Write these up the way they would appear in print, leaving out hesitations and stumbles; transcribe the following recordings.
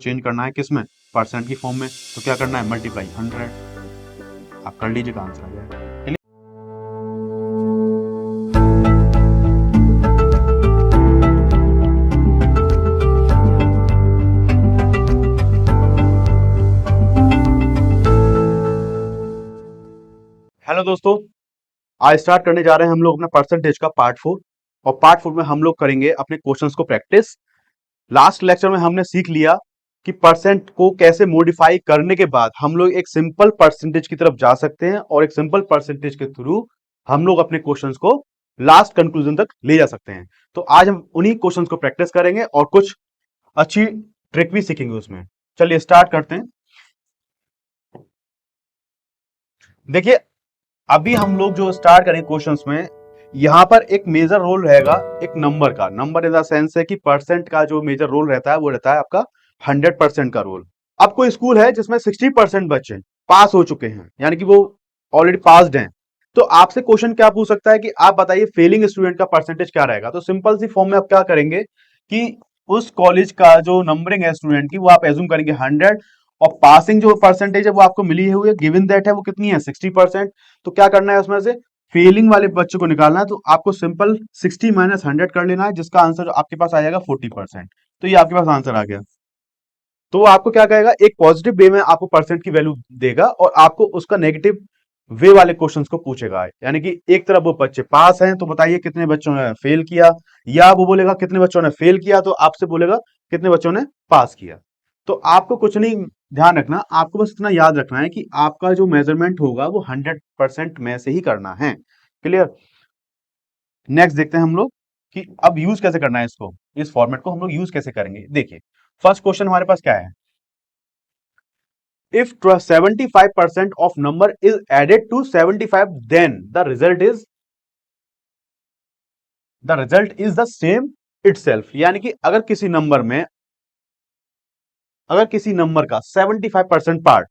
Change करना है किस में, परसेंट की फॉर्म में, तो क्या करना है, मल्टीप्लाई 100। आप कर लीजिएगा, आंसर आ जाएगा। हेलो दोस्तों, आज स्टार्ट करने जा रहे हैं हम लोग अपना परसेंटेज का पार्ट 4। और पार्ट 4 में हम लोग करेंगे अपने क्वेश्चंस को प्रैक्टिस। लास्ट लेक्चर में हमने सीख लिया कि परसेंट को कैसे मॉडिफाई करने के बाद हम लोग एक सिंपल परसेंटेज की तरफ जा सकते हैं और एक सिंपल परसेंटेज के थ्रू हम लोग अपने क्वेश्चंस को लास्ट कंक्लूजन तक ले जा सकते हैं। तो आज हम उन्हीं क्वेश्चंस को प्रैक्टिस करेंगे और कुछ अच्छी ट्रिक भी सीखेंगे उसमें। चलिए स्टार्ट करते हैं। देखिए, अभी हम लोग जो स्टार्ट करें क्वेश्चंस में, यहां पर एक मेजर रोल रहेगा एक नंबर का। नंबर इन द सेंस है कि परसेंट का जो मेजर रोल रहता है वो रहता है आपका 100% का रोल। अब कोई स्कूल है जिसमें 60% बच्चे पास हो चुके हैं, यानी कि वो ऑलरेडी पास्ड हैं, तो आपसे क्वेश्चन क्या पूछ सकता है कि आप बताइए फेलिंग स्टूडेंट का परसेंटेज क्या रहेगा। तो सिंपल सी फॉर्म में आप क्या करेंगे कि उस कॉलेज का जो नंबरिंग है स्टूडेंट की, वो आप एज्यूम करेंगे 100, और पासिंग जो परसेंटेज है वो आपको मिली हुई है, गिवन दैट है, वो कितनी है, 60%। तो क्या करना है, उसमें से फेलिंग वाले बच्चे को निकालना है। तो आपको सिंपल 60 माइनस 100 कर लेना है, जिसका आंसर आपके पास आ जाएगा 40%। तो ये आपके पास आंसर आ गया। तो वो आपको क्या कहेगा, एक पॉजिटिव वे में आपको परसेंट की वैल्यू देगा और आपको उसका नेगेटिव वे वाले क्वेश्चंस को पूछेगा। यानी कि एक तरफ वो बच्चे पास हैं तो बताइए कितने बच्चों ने फेल किया, या वो बोलेगा कितने बच्चों ने फेल किया तो आपसे बोलेगा कितने बच्चों ने पास किया। तो आपको कुछ नहीं ध्यान रखना, आपको बस इतना याद रखना है कि आपका जो मेजरमेंट होगा वो 100% में से ही करना है। क्लियर। नेक्स्ट देखते हैं हम लोग कि अब यूज कैसे करना है इसको, इस फॉर्मेट को हम लोग यूज कैसे करेंगे। देखिए, फर्स्ट क्वेश्चन हमारे पास क्या है, if 75% of number is added to 75, then the result is the same itself। यानी कि अगर किसी नंबर का 75% पार्ट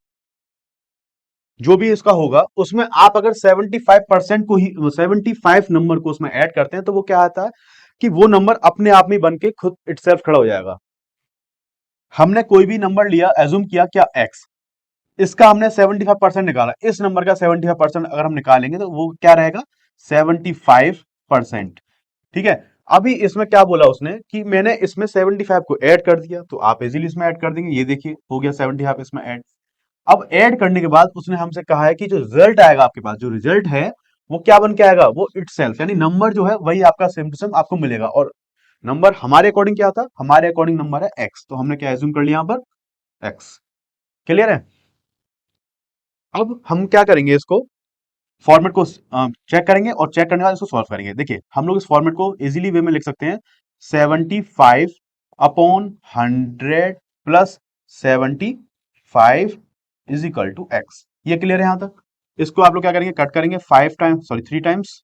जो भी इसका होगा, उसमें आप अगर 75% को ही 75 नंबर को उसमें ऐड करते हैं, तो वो क्या आता है कि वो नंबर अपने आप में बन के खुद इटसेल्फ खड़ा हो जाएगा। हमने कोई भी नंबर लिया, एज्यूम किया क्या, एक्स, इसका हमने 75% निकाला, इस नंबर का 75% अगर हम निकालेंगे तो वो क्या रहेगा, 75%। ठीक है। अभी इसमें क्या बोला उसने कि मैंने इसमें 75 को ऐड कर दिया, तो आप इजीली इसमें ऐड कर देंगे। ये देखिए हो गया 75 इसमें ऐड। अब ऐड करने के बाद उसने हमसे कहा है कि जो रिजल्ट आएगा आपके पास, जो रिजल्ट है वो क्या बन के आएगा, वो इटसेल्फ, यानी नंबर जो है वही आपका सेम टू सेम आपको मिलेगा। और नंबर हमारे अकॉर्डिंग क्या था, हमारे अकॉर्डिंग नंबर है एक्स, तो हमने क्या एज्यूम कर लिया यहां पर, एक्स। क्लियर है। अब हम क्या करेंगे, इसको फॉर्मेट को चेक करेंगे और चेक करने के बाद इसको सॉल्व करेंगे। देखिए, हम लोग इस फॉर्मेट को इजीली वे में लिख सकते हैं, 75/100 plus 75 is equal to x. ये क्लियर है यहां तक। इसको आप लोग क्या करेंगे, कट करेंगे 5 टाइम्स, सॉरी 3 टाइम्स,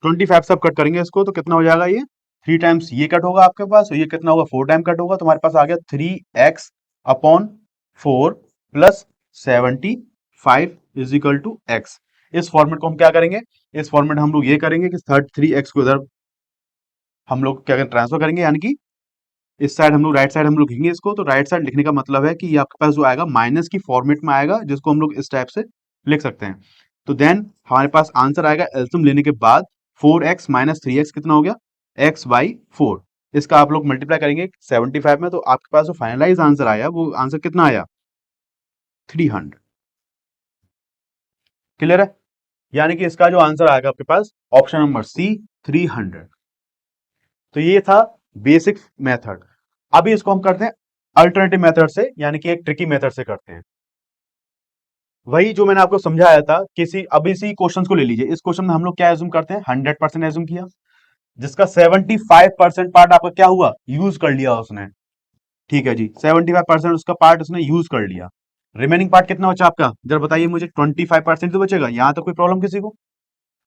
25 सब कट करेंगे इसको, तो कितना हो जाएगा, ये 3 टाइम्स ये कट होगा आपके पास, तो ये कितना होगा, 4 टाइम कट होगा, तो हमारे पास आ गया 3x/4 plus 75 is equal to x. इस फॉर्मेट को हम क्या करेंगे, इस फॉर्मेट हम लोग ये करेंगे कि 3x को इधर हम लोग क्या करेंगे, ट्रांसफर करेंगे, यानी कि इस साइड हम लोग राइट साइड हम लोग लिखेंगे इसको। तो राइट साइड लिखने का मतलब है कि ये आपके पास जो आएगा माइनस की फॉर्मेट में आएगा, जिसको हम लोग इस टाइप से लिख सकते हैं। तो देन हमारे पास आंसर आएगा एलसीएम लेने के बाद 4x माइनस 3x कितना हो गया, x/4। इसका आप लोग मल्टीप्लाई करेंगे 75 में, तो आपके पास जो फाइनलाइज आंसर आया वो आंसर कितना आया, 300। क्लियर है। यानी कि इसका जो आंसर आएगा आपके पास ऑप्शन नंबर सी, 300। तो ये था बेसिक मेथड। अभी इसको हम करते हैं अल्टरनेटिव मेथड से, यानी कि एक ट्रिकी मेथड से करते हैं। वही जो मैंने आपको समझाया था, किसी अभी इसी क्वेश्चन को ले लीजिए। इस क्वेश्चन में हम लोग क्या एज्यूम करते हैं, 100% एज्यूम किया, जिसका 75% पार्ट आपका क्या हुआ, यूज कर लिया उसने। ठीक है जी, 75% उसका पार्ट उसने यूज कर लिया। रिमेनिंग पार्ट कितना बचा आपका, जरा बताइए मुझे। 25% तो बचेगा, यहां तक कोई प्रॉब्लम किसी को।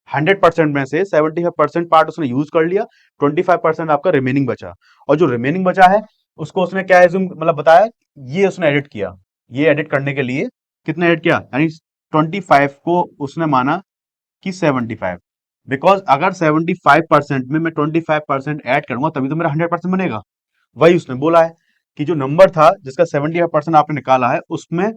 100% में से 75% पार्ट उसने यूज कर लिया, 25% आपका रिमेनिंग बचा। और जो रिमेनिंग बचा है उसको उसने क्या एज्यूम मतलब बताया, ये उसने एडिट किया। ये एडिट करने के लिए कितना एडिट किया, यानी 25 को उसने माना कि 75, बिकॉज अगर 75% में मैं 25% ऐड करूंगा तभी तो मेरा 100% बनेगा। वही उसने बोला है कि जो नंबर था जिसका 75% आपने निकाला है उसमें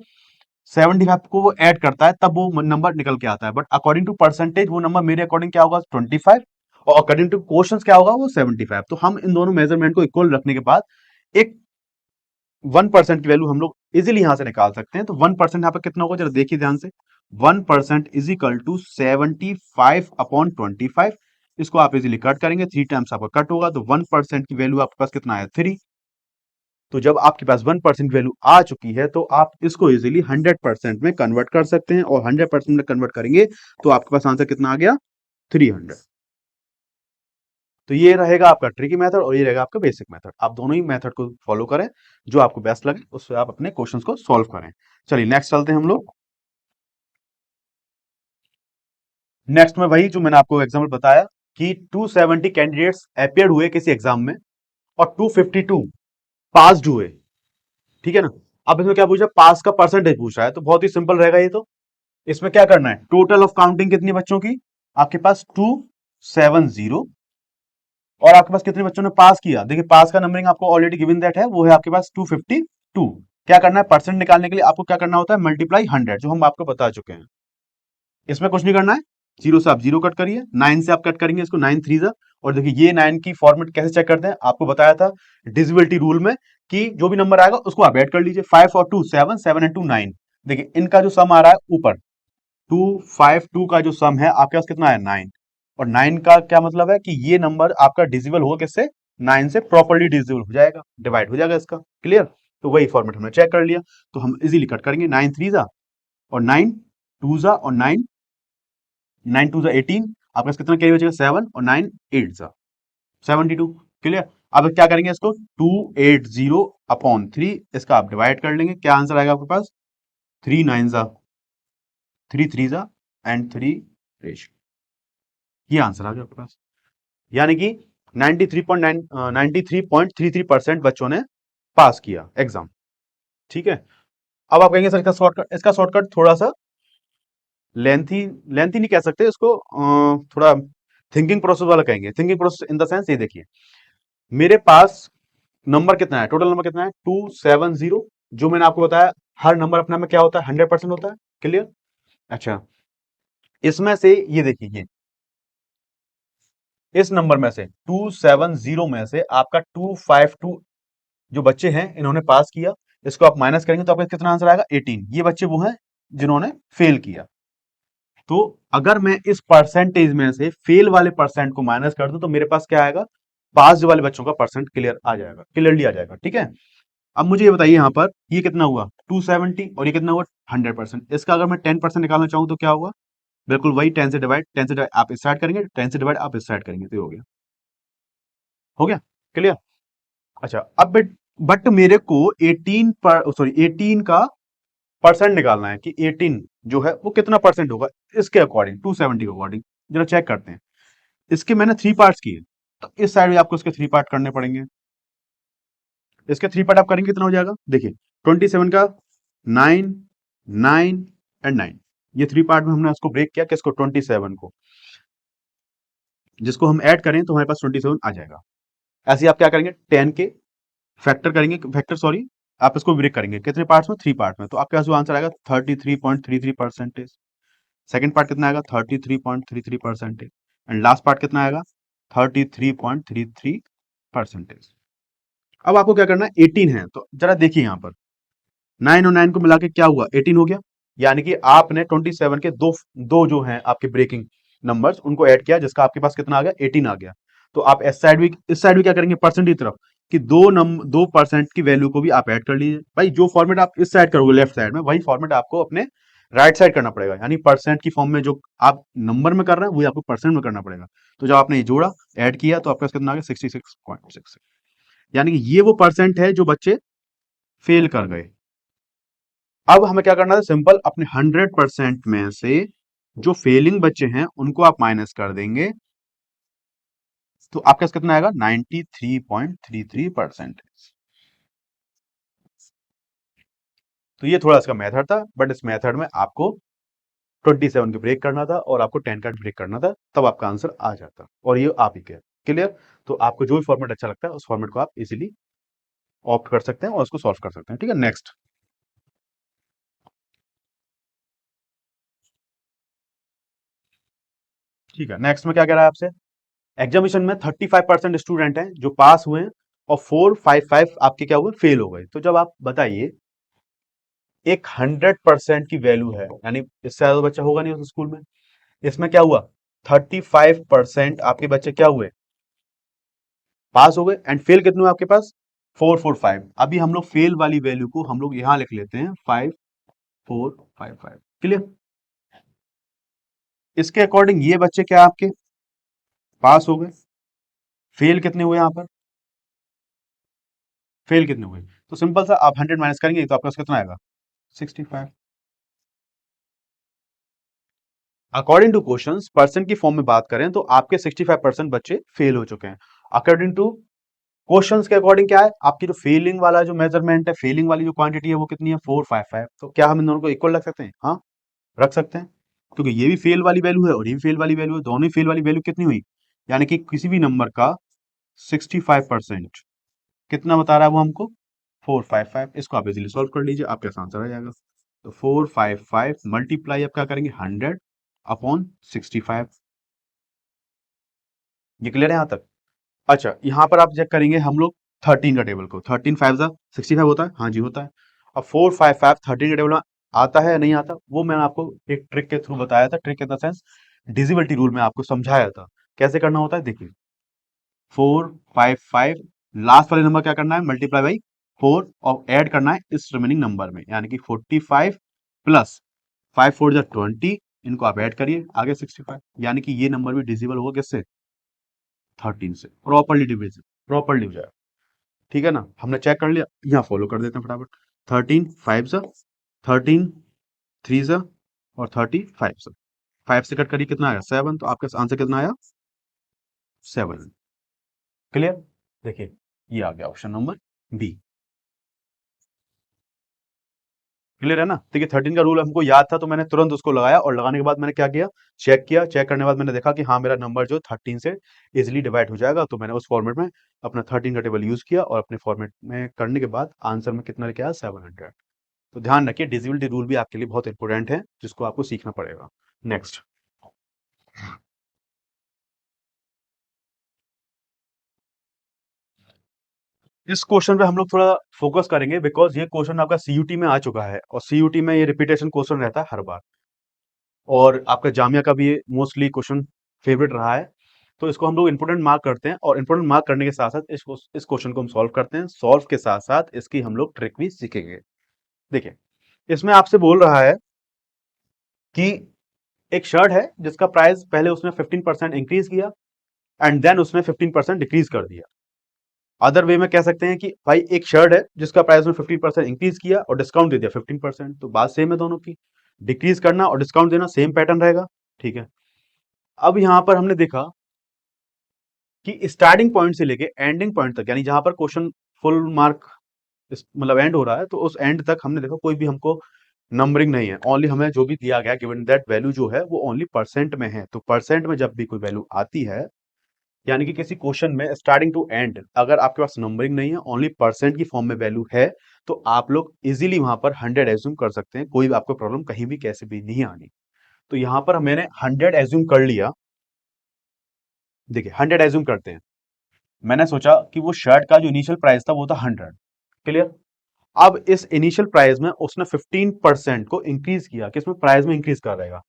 75 को वो ऐड करता है तब वो नंबर निकल के आता है, बट अकॉर्डिंग टू परसेंटेज वो नंबर मेरे अकॉर्डिंग क्या होगा 25, और अकॉर्डिंग टू क्वेश्चन क्या होगा वो 75। तो हम इन दोनों मेजरमेंट को इक्वल रखने के बाद एक 1% की वैल्यू हम लोग इजीली यहां से निकाल सकते हैं। तो 1% यहाँ पर कितना होगा जरा देखिए ध्यान से। 1% इज इक्वल टू 75/25। इसको आप इजीली कट करेंगे, 3 टाइम्स आपका कट होगा तो 1% की वैल्यू आपके पास कितना है 3। तो जब आपके पास 1% वैल्यू आ चुकी है तो आप इसको इजीली 100% में कन्वर्ट कर सकते हैं, और 100% में कन्वर्ट करेंगे तो आपके पास आंसर कितना आ गया 300। तो ये रहेगा आपका ट्रिकी मेथड और ये रहेगा आपका बेसिक मेथड। आप दोनों ही मेथड को फॉलो करें, जो आपको बेस्ट लगे उससे आप अपने क्वेश्चंस को सॉल्व करें। चलिए नेक्स्ट चलते हैं हम लोग। नेक्स्ट में वही जो मैंने आपको एग्जाम्पल बताया कि 270 कैंडिडेट्स अपियर हुए किसी एग्जाम में और 252 पास्ड हुए, ठीक है ना। अब इसमें क्या पूछा, पास का परसेंटेज पूछा है, तो बहुत ही सिंपल रहेगा ये तो। इसमें क्या करना है, टोटल ऑफ काउंटिंग कितनी बच्चों की, आपके पास 270, और आपके पास कितने बच्चों ने पास किया। देखिए पास का नंबरिंग आपको ऑलरेडी गिवन दैट है, वो है आपके पास 252। क्या करना है, परसेंट निकालने के लिए आपको क्या करना होता है, मल्टीप्लाई 100, जो हम आपको बता चुके हैं। इसमें कुछ नहीं करना है, जीरो से आप जीरो कट करिए, 9 से आप कट करेंगे इसको, 9 3 जा। और देखिए ये 9 की फॉर्मेट कैसे चेक करते हैं, आपको बताया था डिविजिबिलिटी रूल में कि जो भी नंबर आएगा उसको आप ऐड कर लीजिए। 5 और 2 7, 7 और 2 9। देखिए इनका जो सम आ रहा है ऊपर 252 का जो सम है आपके पास कितना है 9, और 9 का क्या मतलब है कि ये नंबर आपका डिजिबल होगा किससे, 9 से प्रॉपर्ली डिजिबल हो जाएगा, डिवाइड हो जाएगा इसका। क्लियर, तो वही फॉर्मेट हमने चेक कर लिया। तो हम इजीली कट करेंगे, 9 3 जा और 9 2 जा और 9 9 2 जा 18, आपके पास कितना कैरी बचेगा 7 और 9 8 जा 72। क्लियर, अब क्या करेंगे इसको 280 अपॉन 3, इसका आप डिवाइड कर लेंगे, क्या आंसर आएगा आपके पास 3 9 जा 3 3 जा एंड 3 रेशियो, ये आंसर आ गया आपके पास। यानी कि 93.33% बच्चों ने पास किया एग्जाम। ठीक है, अब आप कहेंगे सर इसका शॉर्टकट थोड़ा सा लेंथी, लेंथी नहीं कह सकते इसको, थोड़ा थिंकिंग प्रोसेस वाला कहेंगे। Thinking process in the sense, ये देखिए मेरे पास नंबर कितना है, टोटल नंबर कितना है 270, जो मैंने आपको बताया हर नंबर अपने में क्या होता है 100% होता है। क्लियर, अच्छा इसमें से ये देखिए इस नंबर में से 270 में से आपका 252 जो बच्चे हैं इन्होंने पास किया, इसको आप माइनस करेंगे तो आपका कितना आंसर आएगा 18। ये बच्चे वो हैं जिन्होंने फेल किया। तो अगर मैं इस परसेंटेज में से फेल वाले परसेंट को माइनस कर दूं तो मेरे पास क्या आएगा, पास वाले बच्चों का परसेंट क्लियर आ जाएगा, क्लियरली आ जाएगा। ठीक है, अब मुझे ये बताइए यहां पर ये कितना हुआ 270 और ये कितना हुआ 100%। इसका अगर मैं 10% निकालना चाहूं तो क्या होगा, बिल्कुल वही 10 से डिवाइड, 10 से डिवाइड आप स्टार्ट करेंगे, 10 से डिवाइड आप स्टार्ट करेंगे, तो ये हो गया, हो गया क्लियर। अच्छा अब बट मेरे को 18 पर सॉरी 18 का परसेंट निकालना है कि 18 जो है वो कितना परसेंट होगा इसके अकॉर्डिंग 270 के अकॉर्डिंग। जरा चेक करते हैं, इसके मैंने 3 पार्ट्स किए, तो इस साइड भी आपको इसके 3 पार्ट करने पड़ेंगे। इसके 3 पार्ट आप करेंगे कितना हो जाएगा, देखिए 27 का 9 9 एंड 9, ये 3 पार्ट में हमने उसको ब्रेक किया किसको 27 को, जिसको हम ऐड करें तो हमारे पास 27 आ जाएगा। ऐसे ही आप क्या करेंगे 10 के फैक्टर करेंगे, फैक्टर सॉरी, आप इसको ब्रेक करेंगे कितने पार्ट्स में 3 पार्ट में, तो आपके पास जो आंसर आएगा 33.33%। सेकंड पार्ट कितना आएगा 33.33%, एंड लास्ट पार्ट कितना आएगा 33.33%। अब आपको क्या करना है 18 है, तो जरा देखिए यहां पर 9 और 9 को मिला के क्या हुआ 18 हो गया। यानी कि आपने 27 के दो दो जो हैं आपके ब्रेकिंग नंबर्स उनको ऐड किया, जिसका आपके पास कितना आ गया 18 आ गया। तो आप इस साइड भी क्या करेंगे परसेंट की तरफ, कि 2% की वैल्यू को भी आप ऐड कर लीजिए। भाई जो फॉर्मेट आप इस साइड करोगे लेफ्ट साइड में, वही फॉर्मेट आपको अपने राइट साइड करना पड़ेगा, यानी परसेंट की फॉर्म में जो आप नंबर में कर रहे हैं वही आपको परसेंट में करना पड़ेगा। तो जब आपने ये जोड़ा ऐड किया तो आपके पास कितना आ गया 66.66, यानी कि ये वो परसेंट है जो बच्चे फेल कर गए। अब हमें क्या करना है, सिंपल अपने 100% में से जो फेलिंग बच्चे हैं उनको आप माइनस कर देंगे, तो आपके पास कितना आएगा 93.33%। तो ये थोड़ा इसका मेथड था, बट इस मेथड में आपको 27 की ब्रेक करना था और आपको 10 का ब्रेक करना था, तब आपका आंसर आ जाता और ये आप ही के। क्लियर? तो आपको जो भी फॉर्मेट अच्छा लगता है उस फॉर्मेट को आप इजीली ऑप्ट कर सकते हैं और उसको सॉल्व कर सकते हैं। ठीक है, नेक्स्ट। ठीक है, नेक्स्ट में क्या कह रहा है आपसे? एग्जामिनेशन में 35% स्टूडेंट हैं जो पास हुए हैं और 455 आपके क्या हुए, फेल हो गए। तो जब आप बताइए, एक 100% की वैल्यू है, यानी इससे ज्यादा बच्चा होगा नहीं उस स्कूल में। इसमें क्या हुआ, 35% आपके बच्चे क्या हुए, पास हो गए, एंड फेल कितने हुए आपके पास, 445। अभी हम लोग फेल वाली वैल्यू को हम लोग यहां लिख लेते हैं 5455। क्लियर? इसके अकॉर्डिंग ये बच्चे क्या आपके पास हो गए, फेल कितने हुए यहां पर, फेल कितने हुए? तो सिंपल सा आप 100 माइनस करेंगे तो आपका कितना आएगा, 65। अकॉर्डिंग टू क्वेश्चंस परसेंट की फॉर्म में बात करें तो आपके 65% बच्चे फेल हो चुके हैं। अकॉर्डिंग टू क्वेश्चंस के अकॉर्डिंग क्या है, आपकी जो फेलिंग वाला जो मेजरमेंट है, फेलिंग वाली जो क्वांटिटी है वो कितनी है, 455। तो क्या हम इन दोनों को इक्वल रख सकते हैं? हाँ, रख सकते हैं, क्योंकि ये भी फेल वाली वैल्यू है और ये भी फेल वाली वैल्यू है, दोनों ही फेल वाली वैल्यू कितनी हुई, यानी कि किसी भी नंबर का 65% कितना बता रहा है वो हमको, 455। इसको आप इजीली सॉल्व कर लीजिए, आपके पास आंसर आ जाएगा। तो 455 मल्टीप्लाई आप क्या करेंगे, 100 अपॉन 65। ये क्लियर है यहां तक? अच्छा, यहां पर आप चेक करेंगे हम लोग 13 का टेबल को, 13 फाइव जा 65 होता है, हाँ जी होता है। अब 455 13 का टेबल में आता है या नहीं आता, वो मैंने आपको एक ट्रिक के थ्रू बताया था, trick in the sense divisibility rule में आपको समझाया था कैसे करना होता है। देखिए, 455 लास्ट वाले नंबर क्या करना है, मल्टीप्लाई बाई 4 और ऐड करना है इस रिमेनिंग नंबर में, यानी कि 45 प्लस 5 4 जा 20, इनको आप ऐड करिए आगे 65, यानी कि ये नंबर भी डिजिबल होगा किससे, 13 से। प्रॉपरली डिविजिबल, प्रॉपरली हो जाएगा। ठीक है ना, हमने चेक कर लिया, यहाँ फॉलो कर देते हैं फटाफट। 13 फाइव सा, 13 थ्री सा और 35 सा, 5 से कट करिए कितना आया, 7। तो आपका आंसर कितना आया, 7। क्लियर? देखिए, ये आ गया ऑप्शन नंबर बी। क्लियर है ना? देखिए, 13 का रूल हमको याद था तो मैंने तुरंत उसको लगाया, और लगाने के बाद मैंने क्या किया, चेक किया, चेक करने के बाद मैंने देखा कि हाँ, मेरा नंबर जो 13 से इजिली डिवाइड हो जाएगा। तो मैंने उस फॉर्मेट में अपना 13 का टेबल यूज किया और अपने फॉर्मेट में करने के बाद आंसर में कितना लेके आया, 700। तो ध्यान रखिए, डिजिबिलिटी रूल भी आपके लिए बहुत इंपॉर्टेंट है, जिसको आपको सीखना पड़ेगा। नेक्स्ट, इस क्वेश्चन पे हम लोग थोड़ा फोकस करेंगे, बिकॉज ये क्वेश्चन आपका सीयूटी में आ चुका है और सीयूटी में ये रिपीटेशन क्वेश्चन रहता है हर बार, और आपका जामिया का भी ये मोस्टली क्वेश्चन फेवरेट रहा है। तो इसको हम लोग इंपोर्टेंट मार्क करते हैं, और इंपोर्टेंट मार्क करने के साथ साथ इस क्वेश्चन को हम सॉल्व करते हैं, सॉल्व के साथ साथ इसकी हम लोग ट्रिक भी सीखेंगे। देखिए, इसमें आपसे बोल रहा है कि एक शर्ट है जिसका प्राइस पहले उसने 15% इंक्रीज किया एंड देन उसने 15% डिक्रीज कर दिया। अदर वे में कह सकते हैं कि भाई एक शर्ट है जिसका प्राइस में 15% इंक्रीज किया और डिस्काउंट दे दिया 15%, तो बात सेम है दोनों की, डिक्रीज करना और डिस्काउंट देना सेम पैटर्न रहेगा। ठीक है, अब यहां पर हमने देखा कि स्टार्टिंग पॉइंट से लेके एंडिंग पॉइंट तक, यानी जहां पर क्वेश्चन फुल मार्क मतलब एंड हो रहा है, तो उस एंड तक हमने देखा कोई भी हमको नंबरिंग नहीं है, ओनली हमें जो भी दिया गया गिवन दैट वैल्यू जो है वो ओनली परसेंट में है। तो परसेंट में जब भी कोई वैल्यू आती है, यानी कि किसी क्वेश्चन में स्टार्टिंग टू एंड अगर आपके पास नंबरिंग नहीं है, ओनली परसेंट की फॉर्म में वैल्यू है, तो आप लोग इजीली वहां पर 100 एज्यूम कर सकते हैं, कोई भी आपको प्रॉब्लम कहीं भी कैसे भी नहीं आनी। तो यहां पर मैंने 100 एज्यूम कर लिया। देखिए, 100 एज्यूम करते हैं, मैंने सोचा कि वो शर्ट का जो इनिशियल प्राइस था वो था 100। क्लियर? अब इस इनिशियल प्राइस में उसने 15% को इंक्रीज किया, किसमें, प्राइस में इंक्रीज कर रहेगा।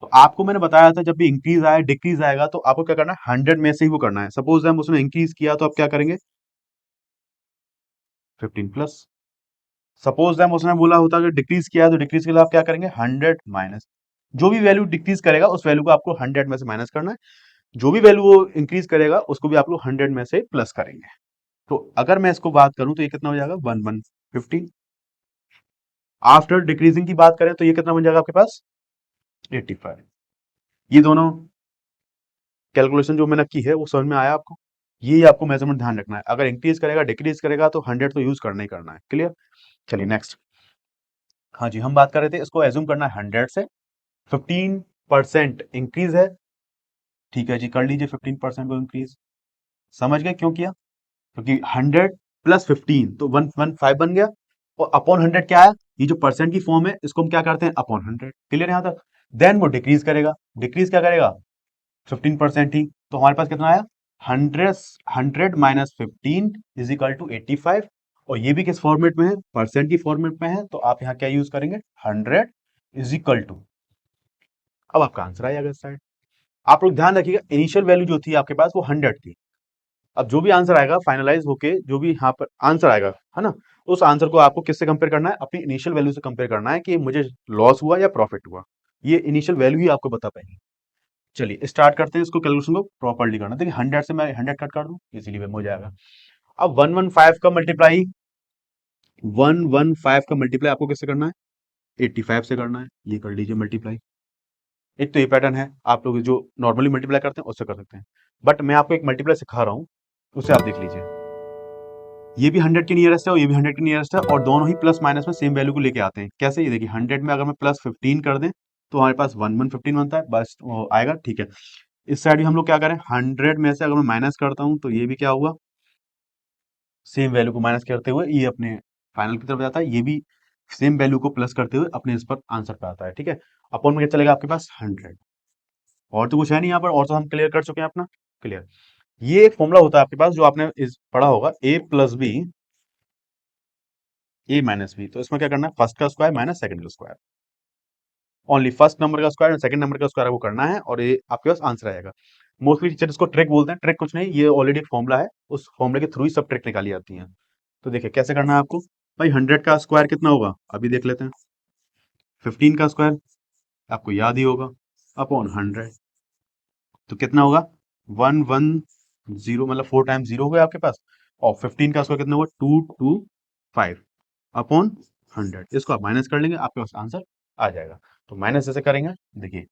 तो आपको मैंने बताया था जब भी इंक्रीज आए डिक्रीज आएगा तो आपको क्या करना है, 100 में से ही वो करना है। सपोज हम उसने इंक्रीज किया तो आप क्या करेंगे, 15 प्लस। सपोज दैम उसने बोला होता कि डिक्रीज किया, तो डिक्रीज के लिए आप क्या करेंगे, 100 माइनस, जो भी वैल्यू डिक्रीज करेगा उस वैल्यू को आपको 100 में से माइनस करना है, जो भी वैल्यू वो इंक्रीज करेगा उसको भी आप लोग 100 में से प्लस करेंगे। तो अगर मैं इसको बात करूं तो ये कितना हो जाएगा, 1115। आफ्टर डिक्रीजिंग की बात करें तो ये कितना बन जाएगा आपके पास, 85। ये दोनों कैलकुलेशन जो मैंने की है वो समझ में आया आपको? ये आपको मेजरमेंट ध्यान रखना है, अगर इंक्रीज करेगा डिक्रीज करेगा तो 100 तो यूज करना ही करना है। क्लियर? चलिए नेक्स्ट। हाँ जी, हम बात कर रहे थे इसको एज्यूम करना है 100 से, 15% इंक्रीज है। ठीक है जी, कर लीजिए 15% को इंक्रीज। समझ गए क्यों किया? क्योंकि 100 + 15 तो 115 बन गया, और अपॉन 100 क्या है? ये जो परसेंट की फॉर्म है इसको हम क्या करते हैं? अपॉन 100। क्लियर यहां तक? देन वो डिक्रीज करेगा। डिक्रीज क्या करेगा? 15% ही। तो हमारे पास कितना आया? 100 - 15 = 85, और ये भी किस फॉर्मेट में है? परसेंट की फॉर्मेट में है, तो आप यहाँ क्या यूज करेंगे? 100 = अब आपका आंसर आएगा इस साइड। आप लोग ध्यान रखिएगा, इनिशियल वैल्यू जो थी आपके पास वो 100 थी। अब जो भी आंसर आएगा फाइनलाइज होके, जो भी यहाँ पर आंसर आएगा, है ना, उस आंसर को आपको किससे कंपेयर करना है? अपनी इनिशियल वैल्यू से कंपेयर करना है कि मुझे लॉस हुआ या प्रॉफिट हुआ। ये इनिशियल वैल्यू ही आपको बता पाएंगे। चलिए स्टार्ट करते हैं इसको, कैलकुलेशन को प्रॉपर्ली करना। देखिए 100 से मैं 100 कट कर दूं, इसीलिए हो जाएगा। अब 115 का मल्टीप्लाई, 115 का मल्टीप्लाई आपको किससे करना है? 85 से करना है। ये कर लीजिए मल्टीप्लाई। एक तो ये पैटर्न है, आप लोग जो नॉर्मली मल्टीप्लाई करते हैं उससे कर सकते हैं, बट मैं आपको एक मल्टीप्लाई सिखा रहा हूं, उसे आप देख लीजिए। ये भी 100 के नियरेस्ट है और ये भी 100 के नियरेस्ट है, और दोनों ही प्लस माइनस में सेम वैल्यू को लेके आते हैं। कैसे? ये देखिए 100 में अगर मैं +15 कर दें तो हमारे पास 115 बनता है, बस वो आएगा। ठीक है, इस साइड भी हम लोग क्या करें? 100 में से अगर मैं माइनस करता हूं तो ये भी क्या हुआ? सेम वैल्यू को माइनस करते हुए ये अपने फाइनल की तरफ जाता है, ये भी सेम वैल्यू को प्लस करते हुए अपने इस पर आंसर पे आता है। ठीक है, अपॉन में क्या चलेगा आपके पास? 100। और तो कुछ है नहीं यहाँ पर, और तो हम क्लियर कर चुके हैं अपना। क्लियर। ये एक फॉर्मूला होता है आपके पास जो आपने इस पढ़ा होगा, a + b, a - b। तो इसमें क्या करना है? फर्स्ट का स्क्वायर माइनस सेकंड का स्क्वायर। ओनली फर्स्ट नंबर का स्क्वायर और सेकंड नंबर का स्क्वायर आपको करना है, और ये आपके पास आंसर आएगा। मोस्टली टीचर इसको ट्रिक बोलते हैं। ट्रिक कुछ नहीं, ये ऑलरेडी फॉर्मूला है, उस फॉर्मूले के थ्रू ही सब ट्रिक निकाली जाती है। तो देखिए कैसे करना है आपको। भाई 100 का स्क्वायर कितना होगा? अभी देख लेते हैं। 15 का स्क्वायर आपको याद ही होगा, अपॉन 100। तो कितना होगा? 110, मतलब 4 टाइम्स 0 हो गया आपके पास। और 15 का स्क्वायर कितना होगा? 225 अपॉन 100। इसको आप माइनस कर लेंगे, आपके पास आंसर आ जाएगा। तो माइनस जैसे करेंगे, देखिए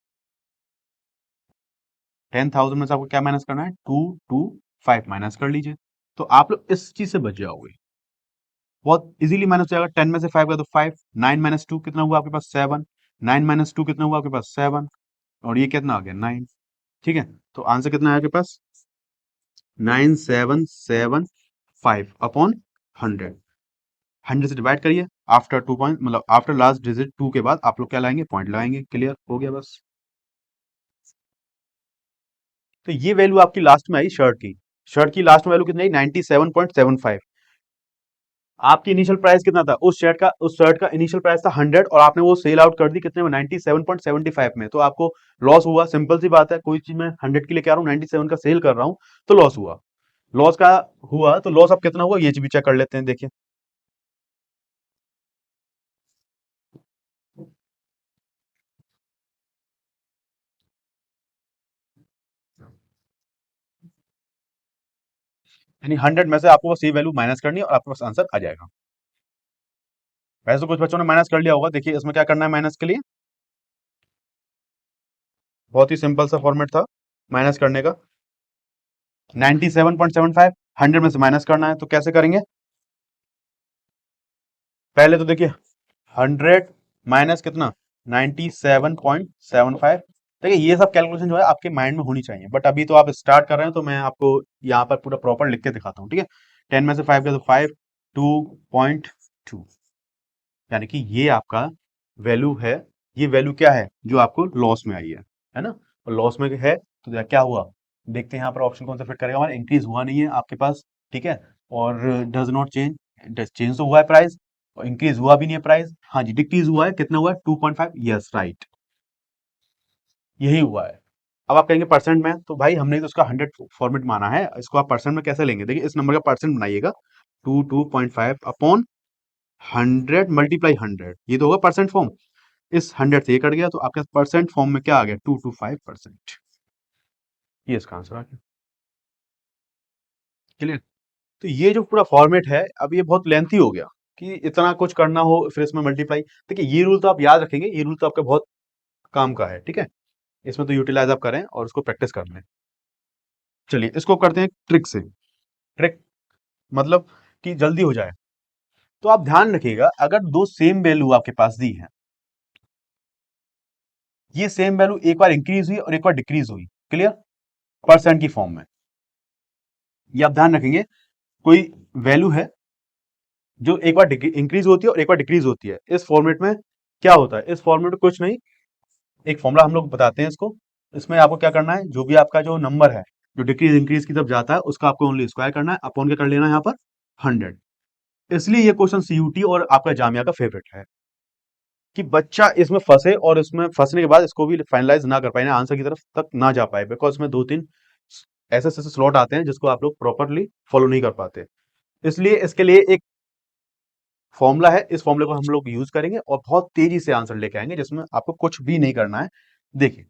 10,000 में से आपको क्या माइनस करना है? 225 माइनस कर लीजिए, तो आप लोग इस चीज से बच जाओगे। बहुत इजीली माइनस हो जाएगा। 10 में से 5 गया तो 5, 9 - 2 कितना हुआ आपके पास? 7, 9 - 2 कितना हुआ आपके पास? 7, और ये कितना आ गया? 9। ठीक है, तो आंसर कितना है आपके पास? 9775 अपॉन 100। 100 से डिवाइड करिए, आफ्टर 2 पॉइंट, मतलब आफ्टर लास्ट डिजिट 2 के बाद आप लोग क्या लाएंगे? पॉइंट लगाएंगे। क्लियर हो गया बस। तो ये वैल्यू आपकी लास्ट में आई शर्ट की। शर्ट की लास्ट में वैल्यू कितनी आई? 97.75। आपकी इनिशियल प्राइस कितना था उस शर्ट का इनिशियल प्राइस था 100, और आपने वो सेल आउट कर दी कितने में? 97.75 में। तो आपको लॉस हुआ। सिंपल सी बात है, कोई चीज मैं 100 के लेके आ रहा हूँ, 97 का सेल कर रहा हूँ, तो लॉस हुआ। लॉस का हुआ तो लॉस अब कितना हुआ ये भी चेक कर लेते हैं। देखिए यानी 100 में से आपको बस ये वैल्यू माइनस करनी है और आपके पास आंसर आ जाएगा। वैसे तो कुछ बच्चों ने माइनस कर लिया होगा। देखिए इसमें क्या करना है माइनस के लिए? बहुत ही सिंपल सा फॉर्मेट था माइनस करने का। 97.75 100 में से माइनस करना है, तो कैसे करेंगे? पहले तो देखिए 100 माइनस कितना? 97.75। देखिए ये सब कैलकुलेशन जो है आपके माइंड में होनी चाहिए, बट अभी तो आप स्टार्ट कर रहे हैं तो मैं आपको यहाँ पर पूरा प्रॉपर लिख के दिखाता हूँ। ठीक है, 10 में से 5 गया तो 5, 2.2, यानी कि ये आपका वैल्यू है। ये वैल्यू क्या है जो आपको लॉस में आई है ना? और लॉस में है तो क्या हुआ? देखते हैं यहाँ पर ऑप्शन कौन सा फिट करेगा हमारा। इंक्रीज हुआ नहीं है आपके पास, ठीक है, और डज नॉट चेंज, चेंज तो हुआ है प्राइस, और इंक्रीज हुआ भी नहीं है प्राइस। हाँ जी, डिक्रीज हुआ है। कितना हुआ है? 2.5। यस राइट, यही हुआ है। अब आप कहेंगे परसेंट में, तो भाई हमने तो उसका 100 फॉर्मेट माना है, इसको आप परसेंट में कैसे लेंगे? देखिए इस नंबर का परसेंट बनाइएगा। 2.5 अपॉन 100 मल्टीप्लाई 100, ये तो होगा परसेंट फॉर्म। इस 100 से ये कट गया तो आपके परसेंट फॉर्म में क्या आ गया? 225%। ये इसका आंसर आ गया। क्लियर? तो ये जो पूरा फॉर्मेट है, अब ये बहुत लेंथी हो गया कि इतना कुछ करना हो फिर इसमें मल्टीप्लाई। देखिए ये रूल तो आप याद रखेंगे, ये रूल तो आपका बहुत काम का है। ठीक है, इसमें तो यूटिलाइज आप करें और उसको प्रैक्टिस कर लें। चलिए इसको करते हैं ट्रिक से। ट्रिक मतलब कि जल्दी हो जाए। तो आप ध्यान रखिएगा, अगर दो सेम वैल्यू आपके पास दी है, ये सेम वैल्यू एक बार इंक्रीज हुई और एक बार डिक्रीज हुई, क्लियर, परसेंट की फॉर्म में। ये आप ध्यान रखेंगे, कोई वैल्यू है जो एक बार इंक्रीज होती है और एक बार डिक्रीज होती है, इस फॉर्मेट में क्या होता है, इस फॉर्मेट में कुछ नहीं, एक फॉर्मूला हम लोग बताते हैं इसको। इसमें आपको क्या करना है, जो भी आपका जो नंबर है जो डिक्रीज इंक्रीज की तरफ जाता है उसका आपको ओनली स्क्वायर करना है, अपॉन के कर लेना है यहाँ पर 100। इसलिए ये क्वेश्चन सीयूटी और आपका जामिया का फेवरेट है, कि बच्चा इसमें फंसे और इसमें फंसने के बाद इसको भी फाइनलाइज ना कर पाए, आंसर की तरफ तक ना जा पाए, बिकॉज इसमें दो तीन ऐसे ऐसे स्लॉट आते हैं जिसको आप लोग प्रॉपरली फॉलो नहीं कर पाते। इसलिए इसके लिए एक फॉर्मूला है, इस फॉर्मूले को हम लोग यूज करेंगे और बहुत तेजी से आंसर लेके आएंगे, जिसमें आपको कुछ भी नहीं करना है। देखिए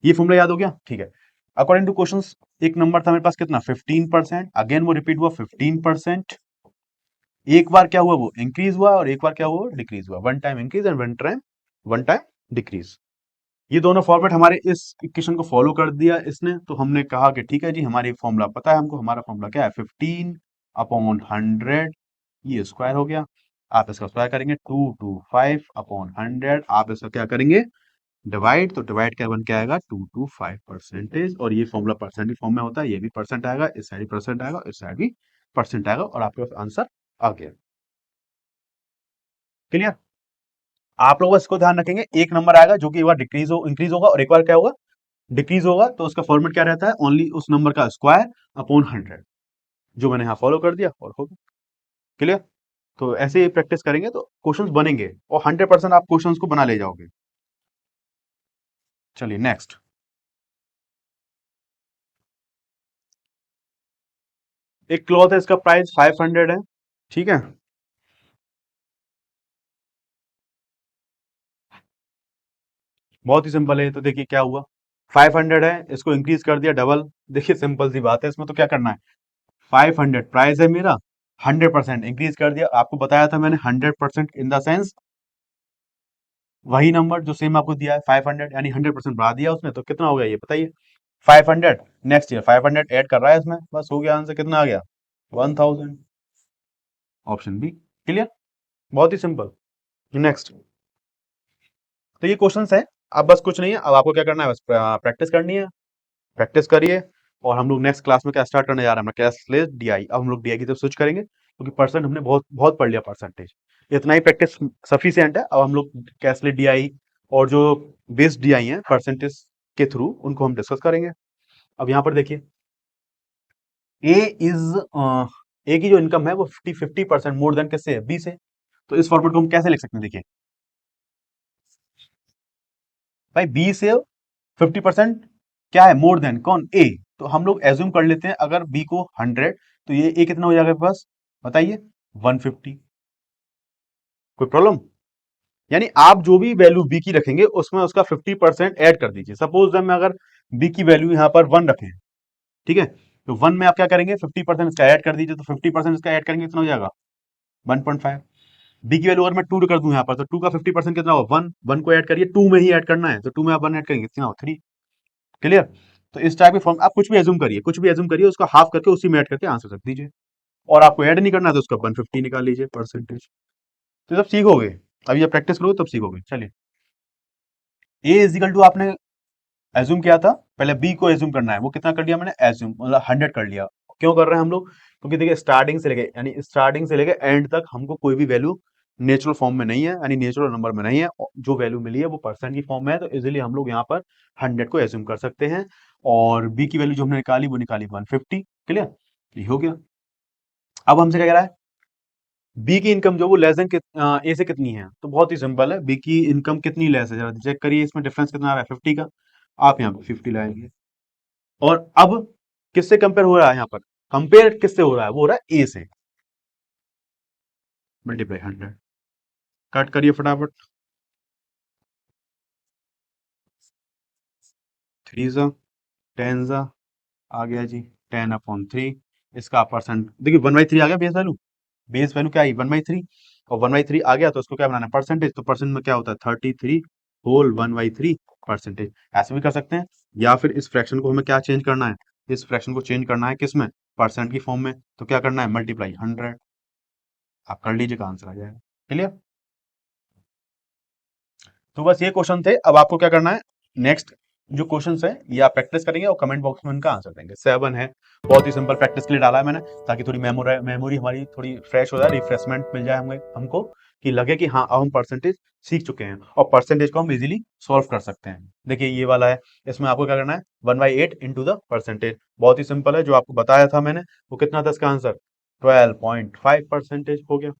ये फॉर्मूला याद हो गया, ठीक है। अकॉर्डिंग टू क्वेश्चंस एक नंबर था मेरे पास कितना 15%, अगेन वो रिपीट हुआ 15%, एक बार क्या हुआ वो इंक्रीज हुआ और एक बार क्या हुआ डिक्रीज हुआ, one time increase and one time decrease. ये दोनों फॉर्मेट हमारे इस इक्वेशन को फॉलो कर दिया इसने, तो हमने कहा कि ठीक है जी, हमारी फॉर्मूला पता है हमको, हमारा फॉर्मूला क्या है 15/100, ये स्क्वायर हो गया। आप इसका स्क्वायर करेंगे 225/100, आप इसका क्या करेंगे डिवाइड, तो डिवाइड क्या बन के आएगा 225%, और ये फॉर्मूला परसेंट की फॉर्म में होता है, ये भी परसेंट आएगा, इस साइड भी परसेंट आएगा, इस साइड भी परसेंट आएगा, और आपके पास आंसर आ गया। क्लियर, आप लोग बस इसको ध्यान रखेंगे, एक नंबर आएगा जो कि एक बार डिक्रीज हो इंक्रीज होगा और एक बार क्या होगा डिक्रीज होगा, तो उसका फॉर्मेट क्या रहता है, ओनली उस नंबर का स्क्वायर अपॉन 100, जो मैंने यहाँ फॉलो कर दिया और हो गया। क्लियर, तो ऐसे ही प्रैक्टिस करेंगे तो क्वेश्चंस बनेंगे और 100% आप क्वेश्चंस को बना ले जाओगे। चलिए नेक्स्ट, एक क्लॉथ है, इसका प्राइस 500 है, ठीक है। बहुत ही सिंपल है, तो देखिए क्या हुआ, 500 है, इसको इंक्रीज कर दिया डबल। देखिए सिंपल सी बात है, इसमें तो क्या करना है, 500 प्राइस है मेरा, 100% इंक्रीज कर दिया, आपको बताया था मैंने 100% इन द सेंस वही नंबर जो सेम आपको दिया है 500, यानी 100% बढ़ा दिया उसने, तो कितना हो गया ये बताइए 500, नेक्स्ट ईयर 500 ऐड कर रहा है इसमें, बस हो गया आंसर, कितना आ गया 1000, ऑप्शन बी। क्लियर, बहुत ही सिंपल। नेक्स्ट, तो ये क्वेश्चंस है, अब बस कुछ नहीं है, अब आपको क्या करना है, बस प्रैक्टिस करनी है, प्रैक्टिस करिए। और हम लोग नेक्स्ट क्लास में क्या स्टार्ट करने जा रहे हैं, कैशलेस डीआई, अब हम लोग डीआई की तरफ स्विच करेंगे, क्योंकि परसेंट हमने बहुत बहुत पढ़ लिया, परसेंटेज इतना ही प्रैक्टिस सफिशिएंट है। अब हम लोग कैशलेस डीआई और जो बेस्ड डीआई है परसेंटेज के थ्रू, उनको हम डिस्कस करेंगे। अब यहाँ पर देखिए, ए इज ए की जो इनकम है वो 50% मोर देन किससे है, बी से, तो इस फॉर्मेट को हम कैसे लिख सकते हैं, देखिए भाई बी से 50% क्या है, मोर देन कौन, ए, तो हम लोग एज्यूम कर लेते हैं अगर बी को 100, तो ये ए कितना हो जाएगा बस बताइए 150, कोई प्रॉब्लम, यानी आप जो भी वैल्यू बी की रखेंगे उसमें उसका 50% ऐड कर दीजिए। सपोज मैं अगर बी की वैल्यू यहाँ पर 1 रखें, ठीक है, तो 1 में आप क्या करेंगे 50% इसका ऐड कर दीजिए, तो 50% इसका ऐड करेंगे कितना हो जाएगा 1.5। बी की वैल्यू अगर मैं 2 कर दूं यहाँ पर, तो 2 का 50% कितना होगा 1, 1 को ऐड करिए, 2 में ही ऐड करना है, तो 2 में आप 1 ऐड करेंगे कितना हो 3। क्लियर, तो इस टाइप के फॉर्म आप कुछ भी एज्यूम करिए, कुछ भी एज्यूम करिए, उसका हाफ करके उसी में ऐड करके आंसर रख दीजिए, और आपको ऐड नहीं करना है तो उसका 150 निकाल लीजिए परसेंटेज। तो जब सीखोगे, अभी जब प्रैक्टिस करोगे तब सीखोगे। चलिए, ए इज इक्वल टू आपने एज्यूम किया था, पहले बी को एज्यूम करना है, वो कितना कर लिया मैंने एज्यूम, मतलब 100 कर लिया। क्यों कर रहे हैं हम लोग, क्योंकि देखिए स्टार्टिंग से लेके, यानी स्टार्टिंग से लेके एंड तक हमको कोई भी वैल्यू नेचुरल फॉर्म में नहीं है, यानी नेचुरल नंबर में नहीं है, जो वैल्यू मिली है वो परसेंट की फॉर्म में है, तो इजीली हम लोग यहाँ पर 100 को एज्यूम कर सकते हैं, और बी की वैल्यू जो हमने निकाली वो निकाली 150। क्लियर, ये हो गया। अब हमसे क्या कह रहा है, बी की इनकम जो वो लेस देन ए से कितनी है, तो बहुत ही सिंपल है, बी की इनकम कितनी लेस है, जरा चेक करिए, इसमें डिफरेंस कितना आ रहा है 50 का, आप यहाँ पे 50 लाएंगे, और अब किससे कंपेयर हो रहा है यहाँ पर, कंपेयर किससे हो रहा है, वो हो रहा है ए से, मल्टीप्लाई 100, कट करिए फटाफट, 3 जा 10 जा आ गया जी 10/3, इसका परसेंट देखिए 1/3 आ गया, बेस वैल्यू क्या आई 1/3, और 1/3 आ गया तो उसको क्या बनाना है परसेंटेज, तो परसेंट में क्या होता है 33 होल 1/3 परसेंटेज, ऐसे भी कर सकते हैं, या फिर इस फ्रैक्शन को हमें क्या चेंज करना है, इस फ्रैक्शन को चेंज करना है किस में, परसेंट की फॉर्म में, तो क्या करना है मल्टीप्लाई 100, आप कर लीजिएगा आंसर आ जाएगा। क्लियर, तो बस ये क्वेश्चन थे, अब आपको क्या करना है, नेक्स्ट जो क्वेश्चंस है ये आप प्रैक्टिस करेंगे और कमेंट बॉक्स में उनका आंसर देंगे। 7 है, बहुत ही सिंपल, प्रैक्टिस के लिए डाला है मैंने, ताकि थोड़ी मेमोरी हमारी थोड़ी फ्रेश हो जाए, रिफ्रेशमेंट मिल जाए हमें हमको, कि लगे कि हाँ अब हम परसेंटेज सीख चुके हैं और परसेंटेज को हम इजीली सॉल्व कर सकते हैं। देखिए ये वाला है, इसमें आपको क्या करना है, 1/8 इंटू द परसेंटेज, बहुत ही सिंपल है, जो आपको बताया था मैंने वो कितना था इसका आंसर, 12.5% हो गया।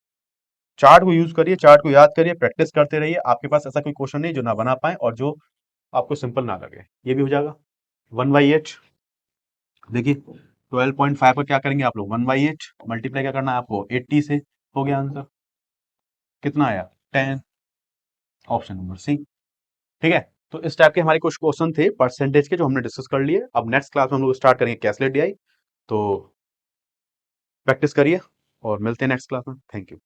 चार्ट को यूज करिए, चार्ट को याद करिए, प्रैक्टिस करते रहिए, आपके पास ऐसा कोई क्वेश्चन नहीं जो ना बना पाए और जो आपको सिंपल ना लगे, ये भी हो जाएगा। 1/8, देखिए 12.5 का क्या करेंगे आप लोग, 1/8 मल्टीप्लाई क्या करना है आपको 80 से, हो गया आंसर, कितना आया 10, ऑप्शन नंबर सी। ठीक है, तो इस टाइप के हमारे कुछ क्वेश्चन थे परसेंटेज के जो हमने डिस्कस कर लिए। अब नेक्स्ट क्लास में हम लोग स्टार्ट करेंगे कैसलेट डीआई, तो प्रैक्टिस करिए और मिलते हैं नेक्स्ट क्लास में। Thank you.